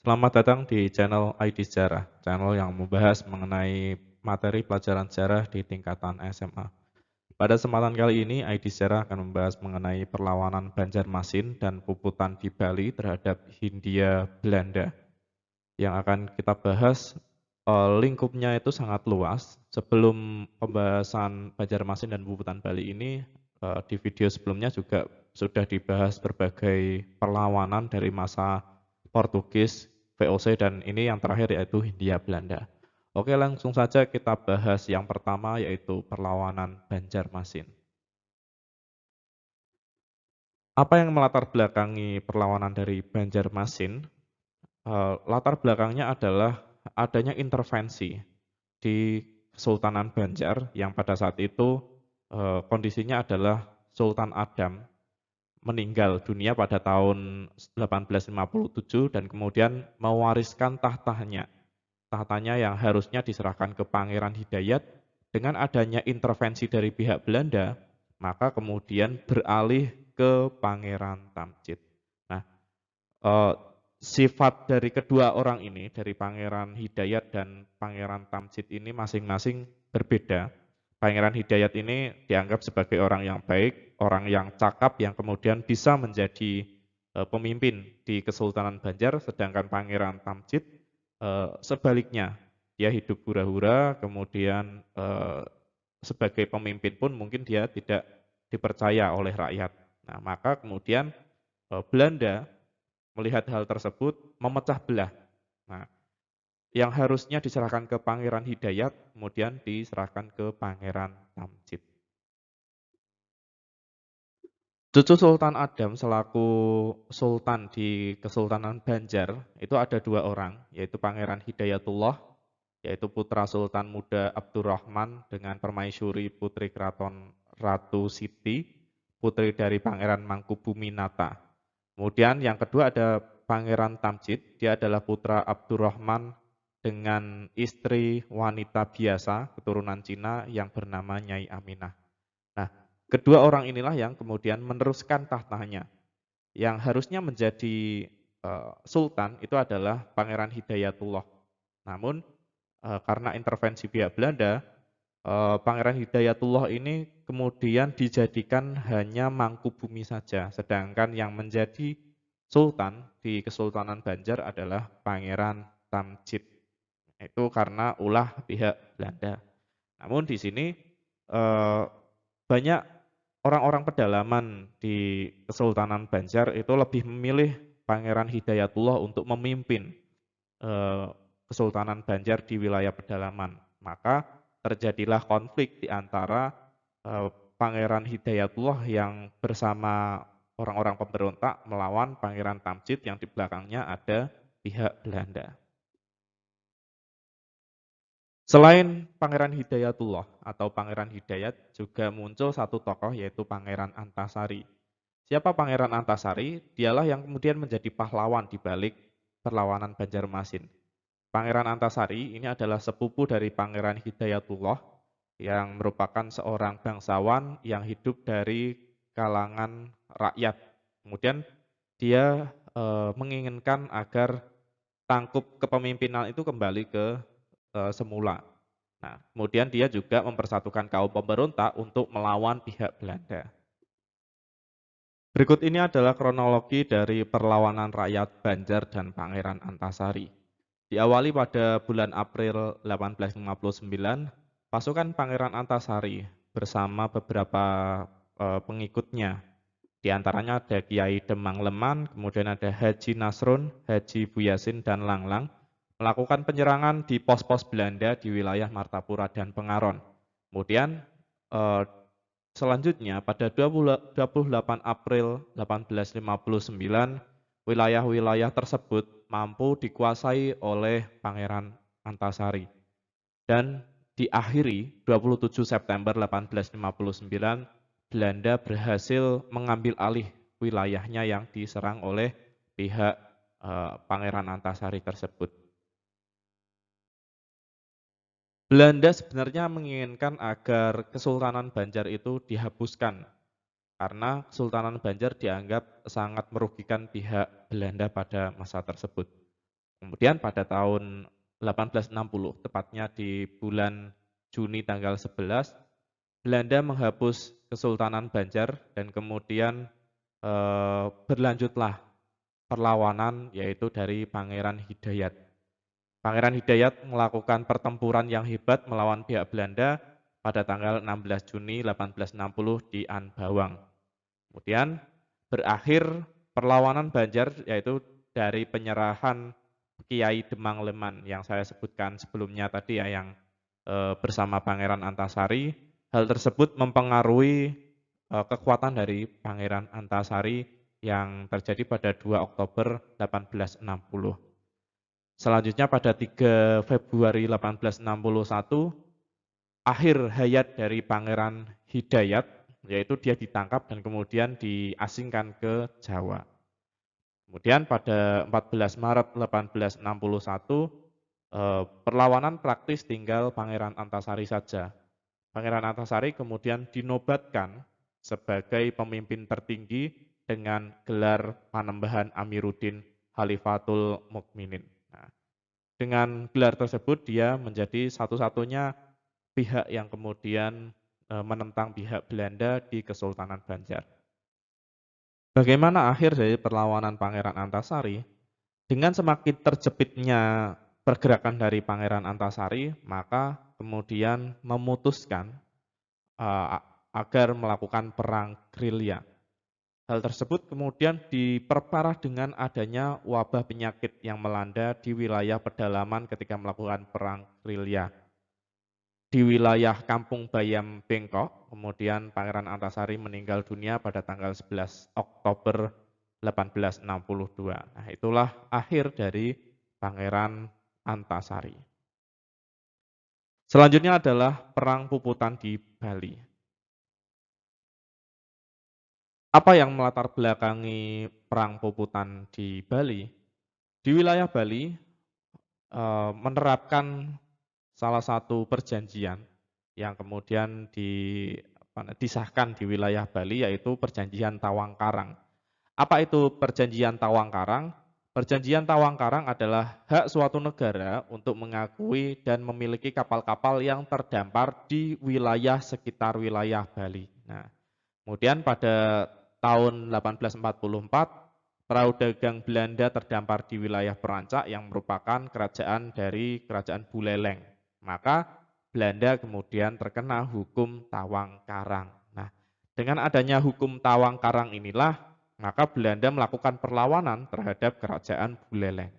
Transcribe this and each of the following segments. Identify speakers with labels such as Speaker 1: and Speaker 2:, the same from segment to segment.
Speaker 1: Selamat datang di channel ID Sejarah, channel yang membahas mengenai materi pelajaran sejarah di tingkatan SMA. Pada kesempatan kali ini, ID Sejarah akan membahas mengenai perlawanan Banjarmasin dan Puputan di Bali terhadap Hindia Belanda. Yang akan kita bahas, lingkupnya itu sangat luas. Sebelum pembahasan Banjarmasin dan Puputan Bali ini, di video sebelumnya juga sudah dibahas berbagai perlawanan dari masa Portugis, VOC, dan ini yang terakhir yaitu Hindia Belanda. Oke, langsung saja kita bahas yang pertama yaitu perlawanan Banjarmasin. Apa yang melatar belakangi perlawanan dari Banjarmasin? Latar belakangnya adalah adanya intervensi di Kesultanan Banjar yang pada saat itu kondisinya adalah Sultan Adam meninggal dunia pada tahun 1857 dan kemudian mewariskan tahtanya yang harusnya diserahkan ke Pangeran Hidayat. Dengan adanya intervensi dari pihak Belanda, maka kemudian beralih ke Pangeran Tamjid. Nah, eh, sifat dari kedua orang ini, dari Pangeran Hidayat dan Pangeran Tamjid ini masing-masing berbeda. Pangeran Hidayat ini dianggap sebagai orang yang baik, orang yang cakap, yang kemudian bisa menjadi pemimpin di Kesultanan Banjar, sedangkan Pangeran Tamjid sebaliknya, dia hidup hura-hura, kemudian sebagai pemimpin pun mungkin dia tidak dipercaya oleh rakyat. Nah, maka kemudian Belanda melihat hal tersebut memecah belah. Nah, yang harusnya diserahkan ke Pangeran Hidayat kemudian diserahkan ke Pangeran Tamjid. Cucu Sultan Adam selaku sultan di Kesultanan Banjar itu ada dua orang, yaitu Pangeran Hidayatullah, yaitu putra Sultan Muda Abdurrahman dengan permaisuri putri keraton Ratu Siti, putri dari Pangeran Mangkubuminata. Kemudian yang kedua ada Pangeran Tamjid, dia adalah putra Abdurrahman dengan istri wanita biasa keturunan Cina yang bernama Nyai Aminah. Nah, kedua orang inilah yang kemudian meneruskan tahtanya. Yang harusnya menjadi sultan itu adalah Pangeran Hidayatullah. Namun karena intervensi pihak Belanda, Pangeran Hidayatullah ini kemudian dijadikan hanya Mangkubumi saja, sedangkan yang menjadi sultan di Kesultanan Banjar adalah Pangeran Tamjid. Itu karena ulah pihak Belanda. Namun di sini banyak orang-orang pedalaman di Kesultanan Banjar itu lebih memilih Pangeran Hidayatullah untuk memimpin eh, Kesultanan Banjar di wilayah pedalaman. Maka terjadilah konflik di antara Pangeran Hidayatullah yang bersama orang-orang pemberontak melawan Pangeran Tamjid yang di belakangnya ada pihak Belanda. Selain Pangeran Hidayatullah atau Pangeran Hidayat, juga muncul satu tokoh yaitu Pangeran Antasari. Siapa Pangeran Antasari? Dialah yang kemudian menjadi pahlawan di balik perlawanan Banjarmasin. Pangeran Antasari ini adalah sepupu dari Pangeran Hidayatullah yang merupakan seorang bangsawan yang hidup dari kalangan rakyat. Kemudian dia menginginkan agar tangkup kepemimpinan itu kembali ke semula. Nah, kemudian dia juga mempersatukan kaum pemberontak untuk melawan pihak Belanda. Berikut ini adalah kronologi dari perlawanan rakyat Banjar dan Pangeran Antasari. Diawali pada bulan April 1859, pasukan Pangeran Antasari bersama beberapa pengikutnya. Di antaranya ada Kiai Demang Leman, kemudian ada Haji Nasrun, Haji Buyasin, dan Langlang, melakukan penyerangan di pos-pos Belanda di wilayah Martapura dan Pengaron. Kemudian selanjutnya pada 28 April 1859, wilayah-wilayah tersebut mampu dikuasai oleh Pangeran Antasari. Dan diakhiri 27 September 1859, Belanda berhasil mengambil alih wilayahnya yang diserang oleh pihak Pangeran Antasari tersebut. Belanda sebenarnya menginginkan agar Kesultanan Banjar itu dihapuskan karena Kesultanan Banjar dianggap sangat merugikan pihak Belanda pada masa tersebut. Kemudian pada tahun 1860, tepatnya di bulan Juni tanggal 11, Belanda menghapus Kesultanan Banjar dan kemudian berlanjutlah perlawanan yaitu dari Pangeran Hidayat. Pangeran Hidayat melakukan pertempuran yang hebat melawan pihak Belanda pada tanggal 16 Juni 1860 di Anbawang. Kemudian berakhir perlawanan Banjar yaitu dari penyerahan Kiai Demang Leman yang saya sebutkan sebelumnya tadi ya, yang bersama Pangeran Antasari. Hal tersebut mempengaruhi kekuatan dari Pangeran Antasari yang terjadi pada 2 Oktober 1860. Selanjutnya pada 3 Februari 1861, akhir hayat dari Pangeran Hidayat, yaitu dia ditangkap dan kemudian diasingkan ke Jawa. Kemudian pada 14 Maret 1861, perlawanan praktis tinggal Pangeran Antasari saja. Pangeran Antasari kemudian dinobatkan sebagai pemimpin tertinggi dengan gelar Panembahan Amiruddin Khalifatul Mukminin. Nah, dengan gelar tersebut dia menjadi satu-satunya pihak yang kemudian menentang pihak Belanda di Kesultanan Banjar. Bagaimana akhir dari perlawanan Pangeran Antasari? Dengan semakin terjepitnya pergerakan dari Pangeran Antasari, maka kemudian memutuskan agar melakukan perang gerilya. Hal tersebut kemudian diperparah dengan adanya wabah penyakit yang melanda di wilayah pedalaman ketika melakukan perang gerilya. Di wilayah Kampung Bayam Bengkok, kemudian Pangeran Antasari meninggal dunia pada tanggal 11 Oktober 1862. Nah, itulah akhir dari Pangeran Antasari. Selanjutnya adalah Perang Puputan di Bali. Apa yang melatar belakangi Perang Puputan di Bali? Di wilayah Bali menerapkan salah satu perjanjian yang kemudian disahkan di wilayah Bali, yaitu Perjanjian Tawang Karang. Apa itu Perjanjian Tawang Karang? Perjanjian Tawang Karang adalah hak suatu negara untuk mengakui dan memiliki kapal-kapal yang terdampar di wilayah sekitar wilayah Bali. Nah, kemudian pada tahun 1844, perahu dagang Belanda terdampar di wilayah Perancak yang merupakan kerajaan dari Kerajaan Buleleng. Maka Belanda kemudian terkena hukum Tawang Karang. Nah, dengan adanya hukum Tawang Karang inilah, maka Belanda melakukan perlawanan terhadap Kerajaan Buleleng.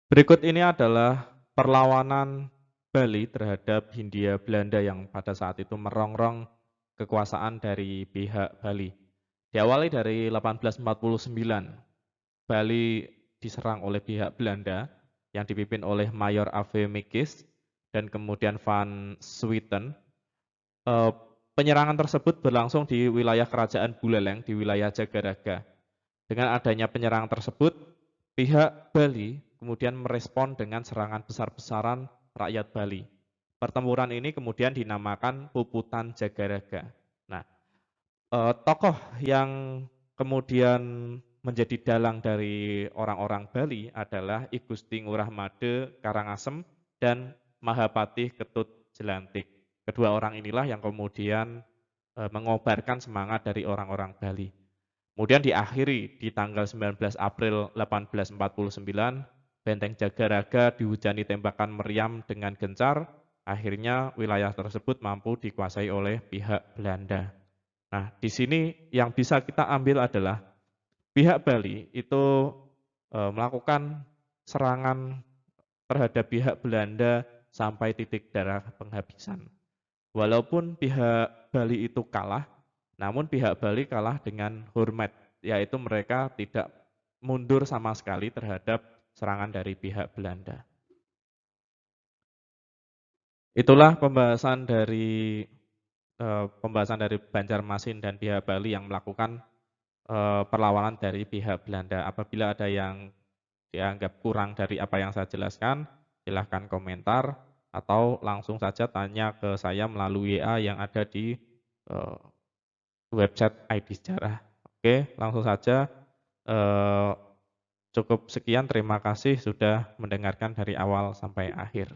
Speaker 1: Berikut ini adalah perlawanan Bali terhadap Hindia Belanda yang pada saat itu merongrong kekuasaan dari pihak Bali. Diawali dari 1849, Bali diserang oleh pihak Belanda yang dipimpin oleh Mayor A.V. Mikis dan kemudian Van Swieten. Penyerangan tersebut berlangsung di wilayah Kerajaan Buleleng di wilayah Jagaraga. Dengan adanya penyerangan tersebut, pihak Bali kemudian merespon dengan serangan besar-besaran rakyat Bali. Pertempuran ini kemudian dinamakan Puputan Jagaraga. Nah, tokoh yang kemudian menjadi dalang dari orang-orang Bali adalah I Gusti Ngurah Made Karangasem dan Mahapatih Ketut Jelantik. Kedua orang inilah yang kemudian mengobarkan semangat dari orang-orang Bali. Kemudian diakhiri di tanggal 19 April 1849, Benteng Jagaraga dihujani tembakan meriam dengan gencar, akhirnya wilayah tersebut mampu dikuasai oleh pihak Belanda. Nah, di sini yang bisa kita ambil adalah pihak Bali itu melakukan serangan terhadap pihak Belanda sampai titik darah penghabisan. Walaupun pihak Bali itu kalah, namun pihak Bali kalah dengan hormat, yaitu mereka tidak mundur sama sekali terhadap serangan dari pihak Belanda. Itulah pembahasan dari Banjarmasin dan pihak Bali yang melakukan perlawanan dari pihak Belanda. Apabila ada yang dianggap kurang dari apa yang saya jelaskan, silahkan komentar atau langsung saja tanya ke saya melalui WA yang ada di website ID Sejarah. Oke, langsung saja. Cukup sekian, terima kasih sudah mendengarkan dari awal sampai akhir.